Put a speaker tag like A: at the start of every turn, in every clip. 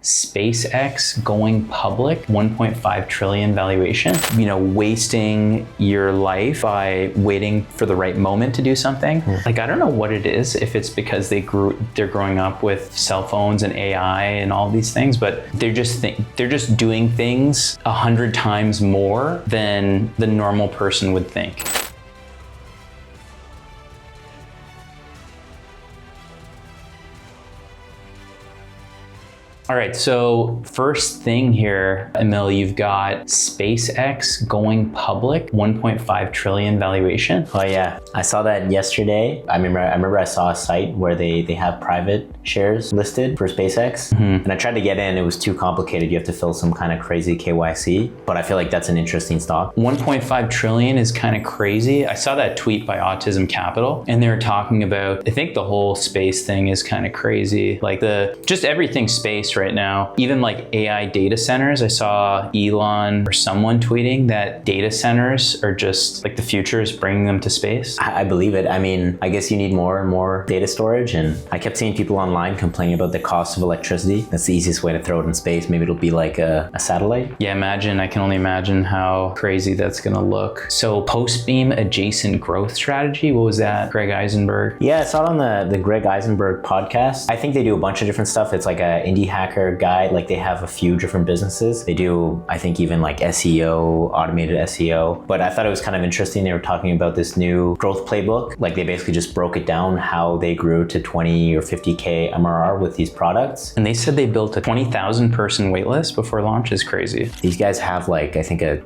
A: SpaceX going public, 1.5 trillion valuation, wasting your life by waiting for the right moment to do something. Like, I don't know what it is, if it's because they're growing up with cell phones and AI and all these things, but they're just doing things 100 times more than the normal person would think. All right, so first thing here, Emil, you've got SpaceX going public, 1.5 trillion valuation.
B: Oh yeah, I saw that yesterday. I remember I saw a site where they have private shares listed for SpaceX, and I tried to get in. It was too complicated. You have to fill some kind of crazy KYC, but I feel like that's an interesting stock.
A: 1.5 trillion is kind of crazy. I saw that tweet by Autism Capital, and they were talking about, I think the whole space thing is kind of crazy. Like just everything space right now, even like AI data centers. I saw Elon or someone tweeting that data centers are just like the future is bringing them to space.
B: I believe it. I mean, I guess you need more and more data storage, and I kept seeing people online complaining about the cost of electricity. That's the easiest way to throw it in space. Maybe it'll be like a satellite.
A: Yeah, I can only imagine how crazy that's gonna look. So post-beam adjacent growth strategy, what was that? Greg Eisenberg?
B: Yeah, I saw it on the Greg Eisenberg podcast. I think they do a bunch of different stuff. It's like a indie hacker guy. Like, they have a few different businesses. They do, I think, even like SEO, automated SEO. But I thought it was kind of interesting. They were talking about this new growth playbook. Like, they basically just broke it down how they grew to 20 or 50K MRR with these products.
A: And they said they built a 20,000 person waitlist before launch. Is crazy.
B: These guys have like, I think a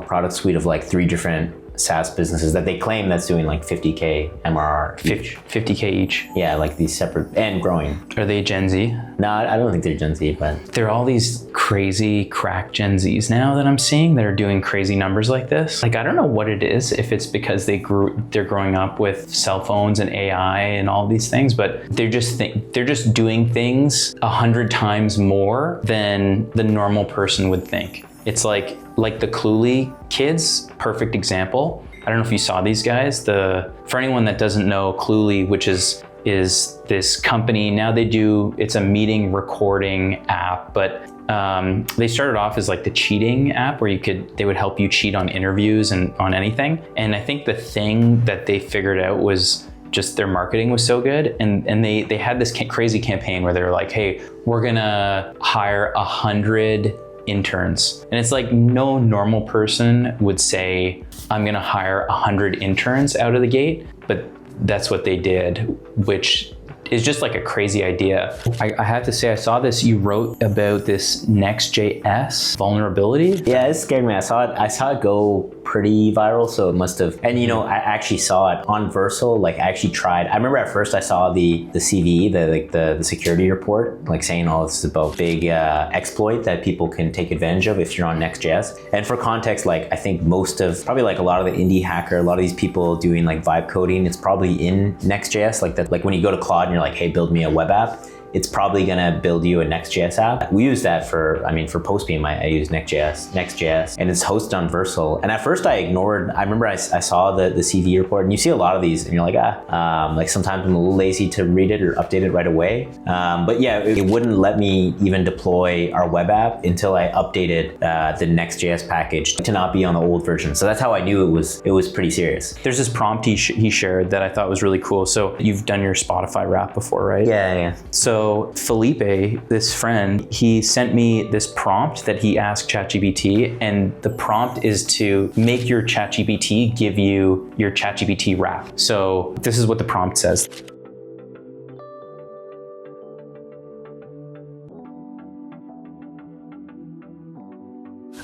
B: product suite of like 3 different SaaS businesses that they claim that's doing like 50K MRR each.
A: 50K each.
B: Yeah, like these separate and growing.
A: Are they Gen Z?
B: No, I don't think they're Gen Z, but
A: there are all these crazy crack Gen Zs now that I'm seeing that are doing crazy numbers like this. Like, I don't know what it is, if it's because they're growing up with cell phones and AI and all these things, but they're just doing things 100 times more than the normal person would think. It's like the Cluely kids, perfect example. I don't know if you saw these guys. For anyone that doesn't know, Cluely, which is this company, now it's a meeting recording app, but they started off as like the cheating app where they would help you cheat on interviews and on anything. And I think the thing that they figured out was just their marketing was so good, and they had this crazy campaign where they were like, hey, we're gonna hire 100 interns. And it's like, no normal person would say, I'm gonna hire 100 interns out of the gate, but that's what they did, which is just like a crazy idea. I have to say, I saw this, you wrote about this Next.js vulnerability.
B: Yeah, it scared me. I saw it go pretty viral, so it must have. And I actually saw it on Versal. Like, I actually tried. I remember at first I saw the CVE, the security report, like saying, oh, this is about big exploit that people can take advantage of if you're on Next.js. And for context, like, I think probably like a lot of the indie hacker, a lot of these people doing like vibe coding, it's probably in Next.js. Like that, like when you go to Claude and you're like, hey, build me a web app, it's probably gonna build you a Next.js app. We use that for Postbeam, I use Next.js, and it's hosted on Versal. And at first I ignored, I remember I saw the CV report, and you see a lot of these, and you're like, like sometimes I'm a little lazy to read it or update it right away. But yeah, it wouldn't let me even deploy our web app until I updated the Next.js package to not be on the old version. So that's how I knew it was pretty serious.
A: There's this prompt he shared that I thought was really cool. So you've done your Spotify rap before, right?
B: Yeah.
A: So Felipe, this friend, he sent me this prompt that he asked ChatGPT, and the prompt is to make your ChatGPT give you your ChatGPT rap. So this is what the prompt says.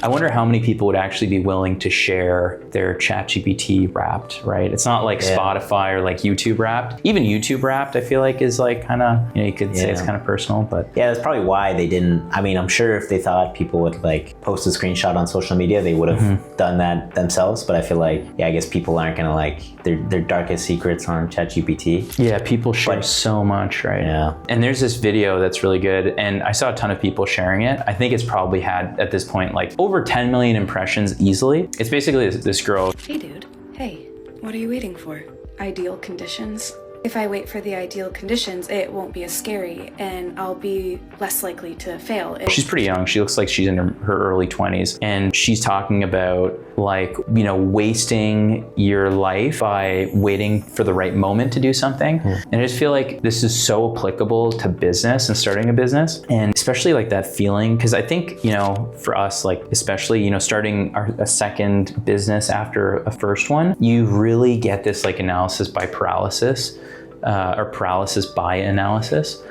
A: I wonder how many people would actually be willing to share their ChatGPT wrapped, right? It's not like Spotify or like YouTube wrapped. Even YouTube wrapped, I feel like is like kind of, you could say it's kind of personal, but.
B: Yeah, that's probably why they didn't. I mean, I'm sure if they thought people would like post a screenshot on social media, they would have done that themselves. But I feel like, I guess people aren't gonna like their darkest secrets on ChatGPT.
A: Yeah, people share so much, right?
B: Yeah.
A: And there's this video that's really good, and I saw a ton of people sharing it. I think it's probably had at this point like over 10 million impressions easily. It's basically this girl.
C: Hey dude, hey, what are you waiting for? Ideal conditions? if I wait for the ideal conditions, it won't be as scary and I'll be less likely to fail.
A: She's pretty young. She looks like she's in her early 20s, and she's talking about like, you know, wasting your life by waiting for the right moment to do something. And I just feel like this is so applicable to business and starting a business, and especially like that feeling, because I think, you know, for us, like especially, you know, starting a second business after a first one, you really get this like analysis by paralysis, or paralysis by analysis.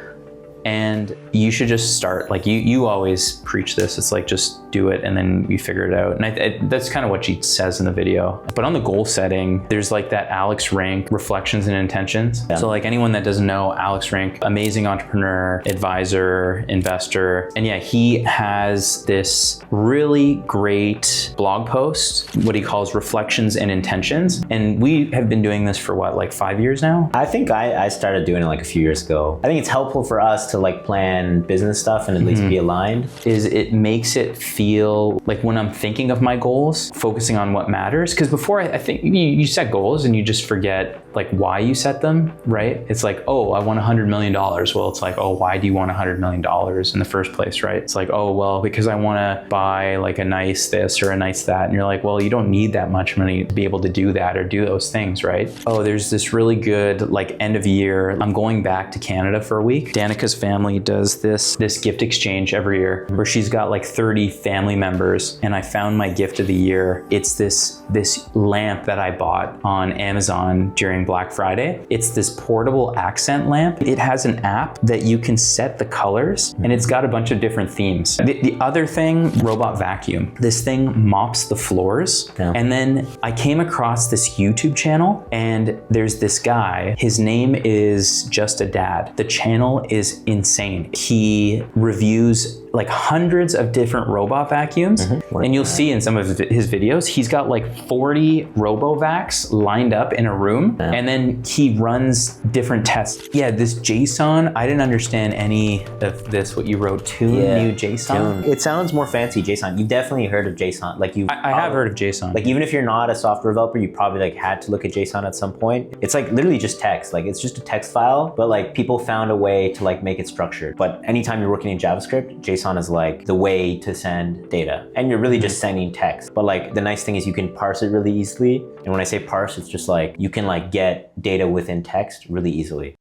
A: And you should just start, like you always preach this, it's like just do it and then you figure it out. And that's kind of what she says in the video. But on the goal setting, there's like that Alex Rank reflections and intentions. Yeah. So like anyone that doesn't know Alex Rank, amazing entrepreneur, advisor, investor. And yeah, he has this really great blog post, what he calls reflections and intentions. And we have been doing this for what, like 5 years now?
B: I think I started doing it like a few years ago. I think it's helpful for us to like plan business stuff and at least be aligned.
A: Is it makes it feel like when I'm thinking of my goals, focusing on what matters. Because before, I think you set goals and you just forget like why you set them, right? It's like, oh, I want $100 million. Well, it's like, oh, why do you want $100 million in the first place, right? It's like, oh, well, because I want to buy like a nice this or a nice that. And you're like, well, you don't need that much money to be able to do that or do those things, right? Oh, there's this really good like end of year. I'm going back to Canada for a week. Danica's family does this gift exchange every year where she's got like 30 family members, and I found my gift of the year. It's this lamp that I bought on Amazon during Black Friday. It's this portable accent lamp. It has an app that you can set the colors, and it's got a bunch of different themes. The other thing, robot vacuum. This thing mops the floors. Yeah. And then I came across this YouTube channel, and there's this guy. His name is Just a Dad. The channel is insane. He reviews like hundreds of different robot vacuums, and you'll see in some of his videos, he's got like 40 RoboVacs lined up in a room, and then he runs different tests. Yeah, this JSON, I didn't understand any of this, what you wrote, new JSON.
B: It sounds more fancy, JSON. You've definitely heard of JSON. Like
A: I have heard of JSON.
B: Like even if you're not a software developer, you probably like had to look at JSON at some point. It's like literally just text. Like it's just a text file, but like people found a way to like make it structured. But anytime you're working in JavaScript, JSON is like the way to send data, and you're really just sending text. But like the nice thing is you can parse it really easily. And when I say parse, it's just like you can like get data within text really easily.